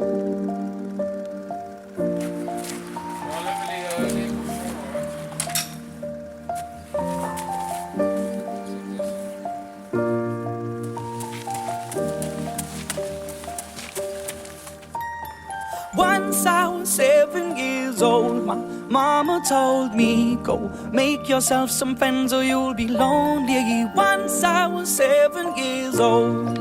Once I was 7 years old, my mama told me, go make yourself some friends or you'll be lonely. Once I was 7 years old.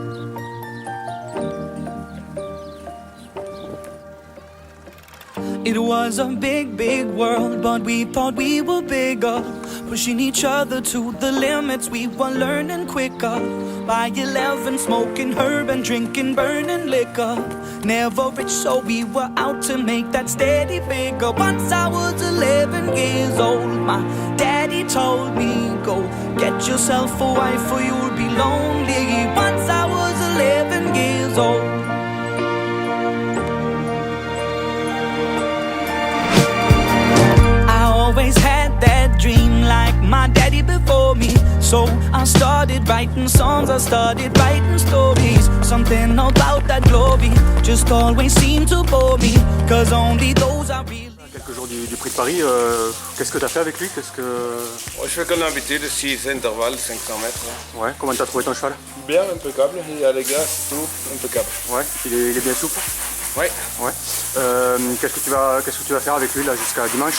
It was a big, big world, but we thought we were bigger, pushing each other to the limits. We were learning quicker. By 11, smoking herb and drinking burning liquor. Never rich, so we were out to make that steady figure. Once I was 11 years old, my daddy told me, go get yourself a wife or you'll be lonely. Once I was 11 years old. Always had that dream like my daddy before me. So I started writing songs, I started writing stories. Something about that glory just always seemed to bore me, cause only those I really... Quelques jours du Prix de Paris, qu'est-ce que tu as fait avec lui? Je fais comme d'habitude, 6 intervalles, 500 mètres. Ouais, comment tu as trouvé ton cheval? Bien, impeccable, il y a les gars, c'est tout, impeccable. Ouais, il est bien souple? Oui. Ouais. Qu'est-ce que tu vas faire avec lui là jusqu'à dimanche?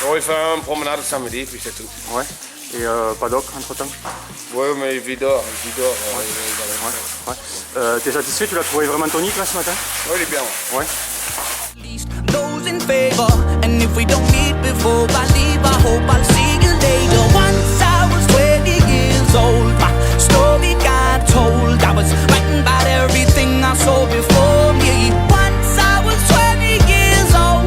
On va faire une promenade samedi, puis c'est tout. Ouais. Et paddock entre temps? Oui, mais il dort. Ouais. T'es satisfait? Tu l'as trouvé vraiment tonique là ce matin? Oui, il est bien. Ouais. Those in favor, and if we don't meet before I leave, I hope I'll see you later. Once I was 20 years old, my story got told. I was writing about everything I saw before me. Once I was 20 years old.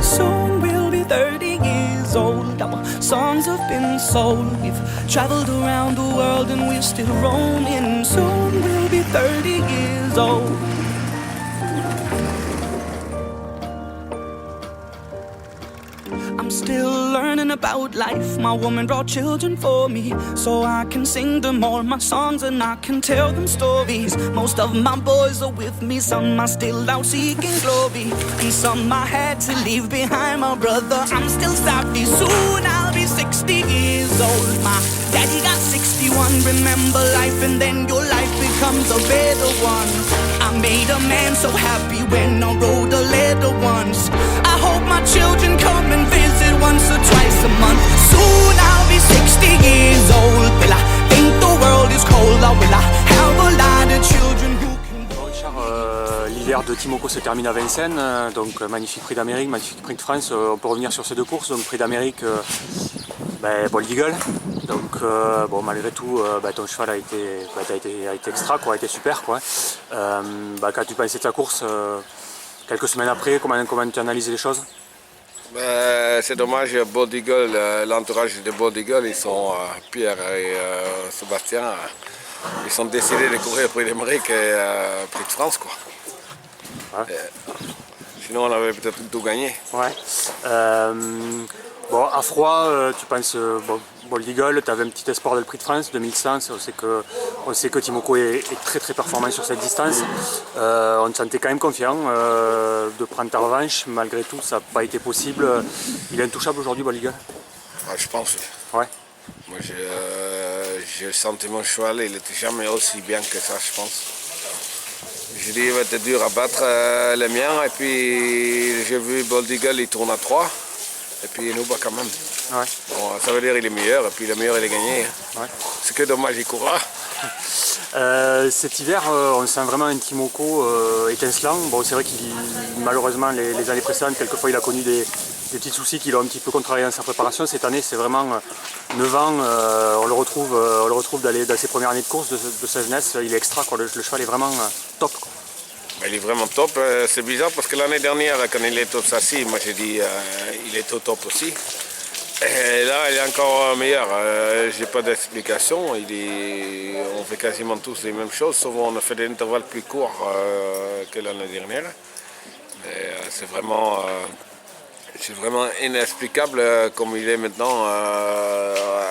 Soon we'll be 30 years old. Our songs have been sold. We've traveled around the world and we're still roaming. Soon we'll be 30 years old. I'm still learning about life. My woman brought children for me, so I can sing them all my songs and I can tell them stories. Most of my boys are with me, some are still out seeking glory, and some I had to leave behind. My brother, I'm still savvy. Soon I'll be 60 years old. My daddy got 61. Remember life and then your life becomes a better one. I made a man so happy when I wrote a letter once. I hope my children come and visit once or twice a month. Soon I'll be 60 years old. Will I think the world is cold, or will I have a lot of children who can... Bon, Richard, l'hiver de Timoko se termine à Vincennes, donc magnifique prix d'Amérique, magnifique prix de France. On peut revenir sur ces deux courses. Donc prix d'Amérique, Bold Eagle. Donc bon, malgré tout, ton cheval a été extra, quoi, a été super, quoi. Quand tu pensais de ta course, quelques semaines après, comment tu analyses les choses? C'est dommage, Bold Eagle, l'entourage de Bold Eagle, ils sont Pierre et Sébastien, ils sont décidés de courir Prix d'Amérique et Prix de France, quoi. Ouais. Sinon on avait peut-être tout gagné. Ouais. Bon, à froid, tu penses, Bold Eagle, tu avais un petit espoir de le Prix de France, 2100, on sait que Timoko est très très performant sur cette distance. On te sentait quand même confiant de prendre ta revanche, malgré tout ça n'a pas été possible. Il est intouchable aujourd'hui, Bold Eagle? Ouais, je pense. Ouais. Moi j'ai senti mon cheval, il n'était jamais aussi bien que ça, je pense. J'ai dit il va être dur à battre le mien, et puis j'ai vu Bold Eagle, il tourne à 3. Et puis il nous bat quand même. Ouais. Bon, ça veut dire qu'il est meilleur, et puis le meilleur il est gagné. Ouais. C'est que dommage, il courra. Cet hiver, on sent vraiment un Timoko étincelant. Bon, c'est vrai qu'il, malheureusement, les années précédentes, quelquefois il a connu des petits soucis qui l'ont un petit peu contrarié dans sa préparation. Cette année, c'est vraiment 9 ans, on le retrouve dans ses premières années de course, de sa jeunesse. Il est extra, quoi. Le cheval est vraiment top, quoi. Il est vraiment top, c'est bizarre parce que l'année dernière, quand il est top Sassi, moi j'ai dit il est au top aussi. Et là, il est encore meilleur, j'ai pas d'explication, on fait quasiment tous les mêmes choses, sauf on a fait des intervalles plus courts que l'année dernière. C'est vraiment inexplicable comme il est maintenant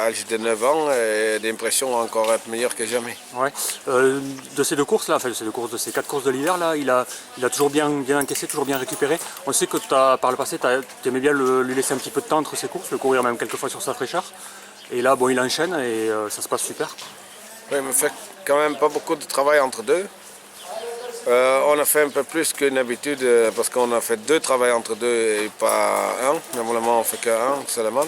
l'âge de 9 ans, et l'impression encore être meilleur que jamais. Ouais. De ces deux courses là, enfin de ces 4 courses de l'hiver là, il a toujours bien encaissé, toujours bien récupéré. On sait que par le passé, tu aimais bien lui laisser un petit peu de temps entre ses courses, le courir même quelquefois sur sa fraîcheur. Et là, bon, il enchaîne et ça se passe super. Oui, mais fait quand même pas beaucoup de travail entre deux. On a fait un peu plus que d'habitude parce qu'on a fait 2 travails entre deux et pas un. Normalement, on fait qu'un seulement.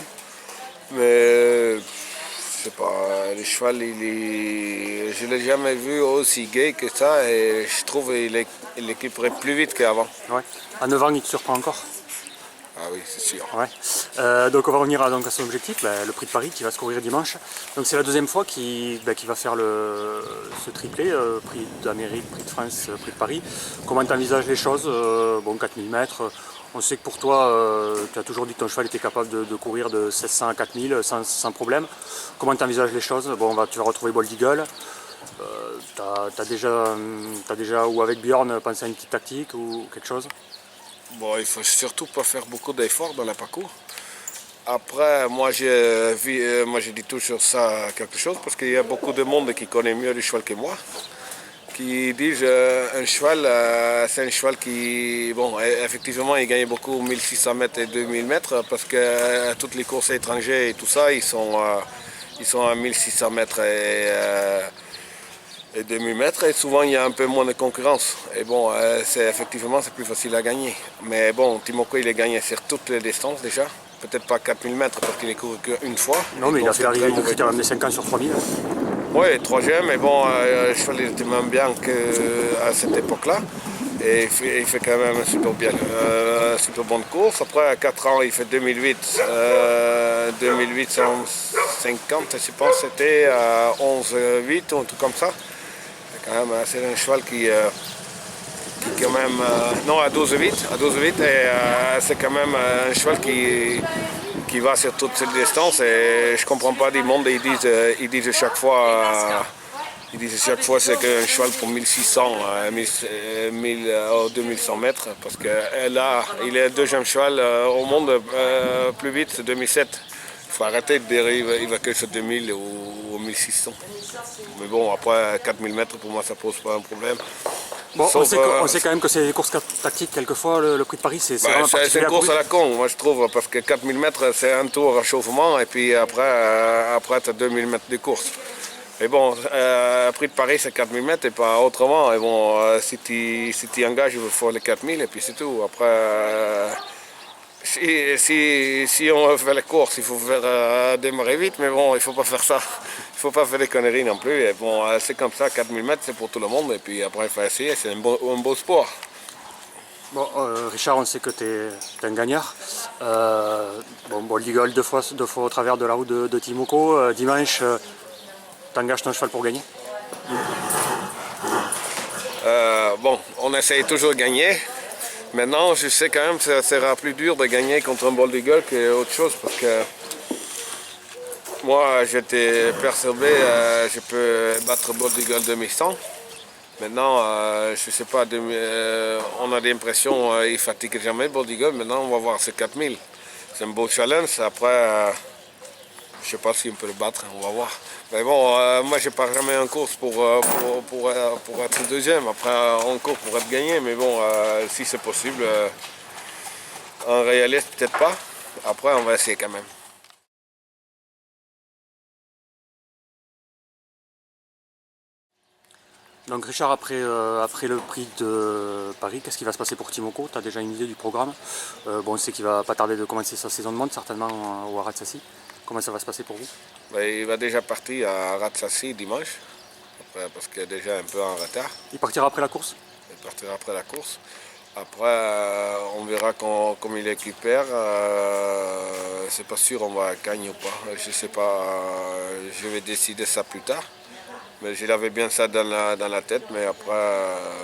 Mais je sais pas, le cheval, je l'ai jamais vu aussi gai que ça et je trouve qu'il équiperait plus vite qu'avant. Ouais. À 9 ans, il te surprend encore. Ah oui, c'est sûr. Ouais. Donc on va revenir à son objectif, le prix de Paris qui va se courir dimanche. Donc c'est la deuxième fois qu'il va faire ce triplé, prix d'Amérique, prix de France, prix de Paris. Comment tu envisages les choses? Bon, 4000 mètres, on sait que pour toi, tu as toujours dit que ton cheval était capable de courir de 1600 à 4000 sans problème. Comment tu envisages les choses? Bon, tu vas retrouver Bold Eagle. T'as déjà, ou avec Björn, pensé à une petite tactique ou quelque chose? Bon, il faut surtout pas faire beaucoup d'efforts dans le parcours. Après, moi j'ai dit toujours ça quelque chose parce qu'il y a beaucoup de monde qui connaît mieux le cheval que moi, qui disent un cheval, c'est un cheval qui, bon, effectivement, il gagne beaucoup 1600 mètres et 2000 mètres parce que toutes les courses étrangères et tout ça, ils sont à 1600 mètres et 2000 mètres et souvent il y a un peu moins de concurrence et bon effectivement c'est plus facile à gagner, mais bon Timoko il a gagné sur toutes les distances déjà, peut-être pas 4000 mètres parce qu'il est couru qu'une fois. Non mais il a fait l'arrivée du critère des 5 ans sur 3000. Oui, troisième, mais bon le cheval il était même bien qu'à cette époque là et il fait quand même super bien, super bonne course. Après à 4 ans il fait 2008 150 je pense c'était à 11,8 ou un truc comme ça. C'est un cheval qui quand même, non à 12,8 et c'est quand même un cheval qui va sur toutes ces distances et je comprends pas du monde, ils disent chaque fois c'est un cheval pour 1600 2100 mètres parce que là il est le deuxième cheval au monde plus vite, c'est 2007. Il faut arrêter de dire il va que sur 2000 ou 1600. Mais bon, après 4000 mètres, pour moi, ça pose pas un problème. Bon, on sait quand même que c'est des courses tactiques, quelquefois, le prix de Paris, c'est vraiment particulier. C'est une course à la con, moi je trouve, parce que 4000 mètres, c'est un tour à chauffement, et puis après tu as 2000 mètres de course. Mais bon, le prix de Paris, c'est 4000 mètres et pas autrement. Et bon, si tu engages, il faut les 4000, et puis c'est tout. Après... Si on fait la course, il faut faire démarrer vite, mais bon, il ne faut pas faire ça. Il ne faut pas faire des conneries non plus. Et bon, c'est comme ça, 4000 mètres, c'est pour tout le monde. Et puis après, il faut essayer, c'est un beau sport. Bon, Richard, on sait que tu es un gagnant. Bon, l'Eagle deux fois au travers de la route de Timoko. Dimanche, tu engages ton cheval pour gagner? Bon, on essaye toujours de gagner. Maintenant, je sais quand même que ça sera plus dur de gagner contre un Bold Eagle qu'autre chose parce que moi, j'étais perturbé, je peux battre Bold Eagle 2100. Maintenant, je sais pas, on a l'impression qu'il ne fatigue jamais Bold Eagle. Maintenant, on va voir, c'est 4000. C'est un beau challenge. Après, je ne sais pas si on peut le battre, on va voir. Mais bon, moi je pars jamais en course pour être deuxième. Après, en course pour être gagné. Mais bon, si c'est possible, en réaliste, peut-être pas. Après, on va essayer quand même. Donc Richard, après le prix de Paris, qu'est-ce qui va se passer pour Timoko? Tu as déjà une idée du programme? Bon, on sait qu'il va pas tarder de commencer sa saison de monde, certainement au Aratsasi. Comment ça va se passer pour vous? Il va déjà partir à Aratsasi dimanche, après, parce qu'il est déjà un peu en retard. Il partira après la course? Il partira après la course. Après, on verra comme il récupère. C'est pas sûr on va gagner ou pas. Je sais pas. Je vais décider ça plus tard. Mais je l'avais bien ça dans la tête. Mais après,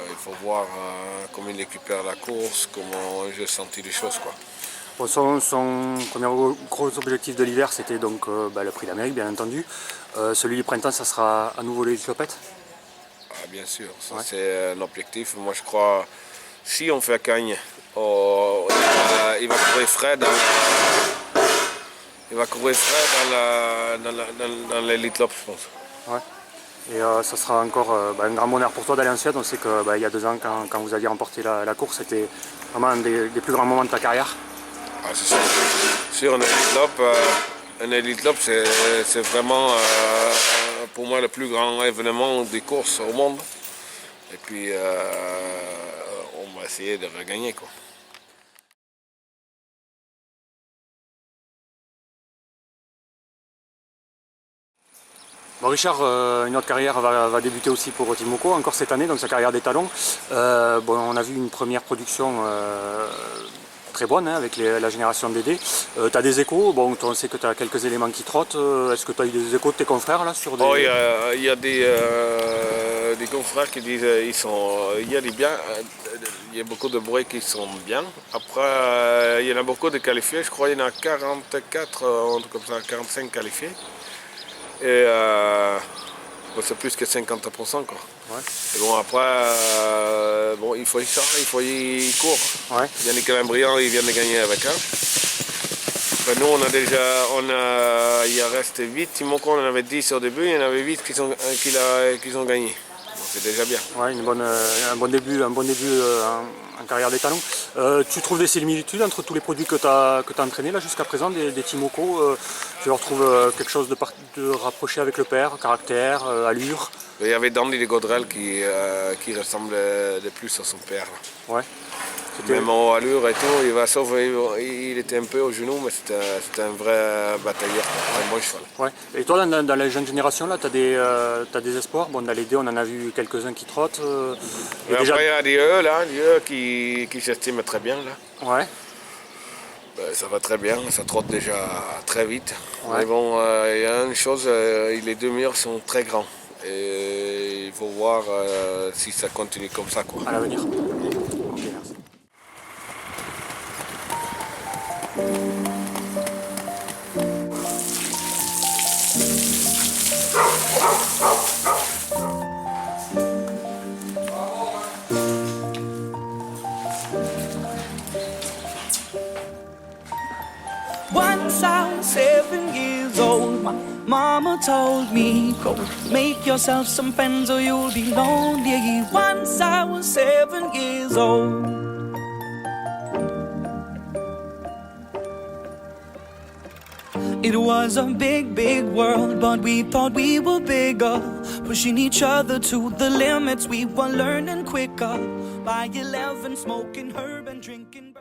il faut voir comment il récupère la course, comment j'ai senti les choses, quoi. Bon, son premier gros objectif de l'hiver, c'était donc le prix d'Amérique, bien entendu. Celui du printemps, ça sera à nouveau les Clopettes? Ah, bien sûr, ça ouais. C'est un objectif. Moi, je crois, si on fait gagne, il va courir frais il va courir dans l'Elite Lob, je pense. Ouais. Et ça sera encore un grand bonheur pour toi d'aller en Suède. On sait qu'il y a 2 ans, quand vous aviez remporté la course, c'était vraiment un des plus grands moments de ta carrière. Ah, c'est sûr. Sur un Elite Lob, c'est vraiment pour moi le plus grand événement des courses au monde. Et puis on va essayer de regagner, quoi. Bon, Richard, une autre carrière va débuter aussi pour Timoko, encore cette année, donc sa carrière des talons. On a vu une première production très bonne avec la génération DD. Tu as des échos, bon, on sait que tu as quelques éléments qui trottent. Est-ce que tu as eu des échos de tes confrères là sur des... Oh, il y a des confrères qui disent il y a des biens, il y a beaucoup de bruits qui sont bien. Après, il y en a beaucoup de qualifiés, je crois qu'il y en a 44, un truc comme ça, 45 qualifiés. Et c'est plus que 50%, quoi. Ouais. Et bon, après, il faut y courir. Ouais. Yannick Lambriand, il vient de gagner avec un. Après, nous, il en reste 8. Timoko, on en avait 10 au début, il y en avait 8 qui ont gagné. Bon, c'est déjà bien. Ouais, un bon début en carrière des talons. Tu trouves des similitudes entre tous les produits que tu as entraînés là jusqu'à présent, des Timoko tu leur trouves quelque chose de rapproché avec le père, caractère, allure? Il y avait Dandy de Gaudrel qui ressemblait de plus à son père. Là. Ouais. Même en allure et tout, il était un peu au genou, mais c'était un vrai batailleur, un bon cheval. Ouais. Et toi, dans la jeune génération, là, tu as des espoirs. Bon, dans les dés, on en a vu quelques-uns qui trottent. Et déjà... Après, il y a des eux qui s'estiment très bien. Là. Ouais. Ben, ça va très bien, ça trotte déjà très vite. Ouais. Mais bon, il y a une chose, les 2 meilleurs sont très grands. Et il faut voir si ça continue comme ça. Quoi. À l'avenir. Ok, merci. Once I was 7 years old, my mama told me, go make yourself some friends or you'll be lonely. Once I was 7 years old. It was a big, big world, but we thought we were bigger, pushing each other to the limits. We were learning quicker. By 11, smoking herb and drinking.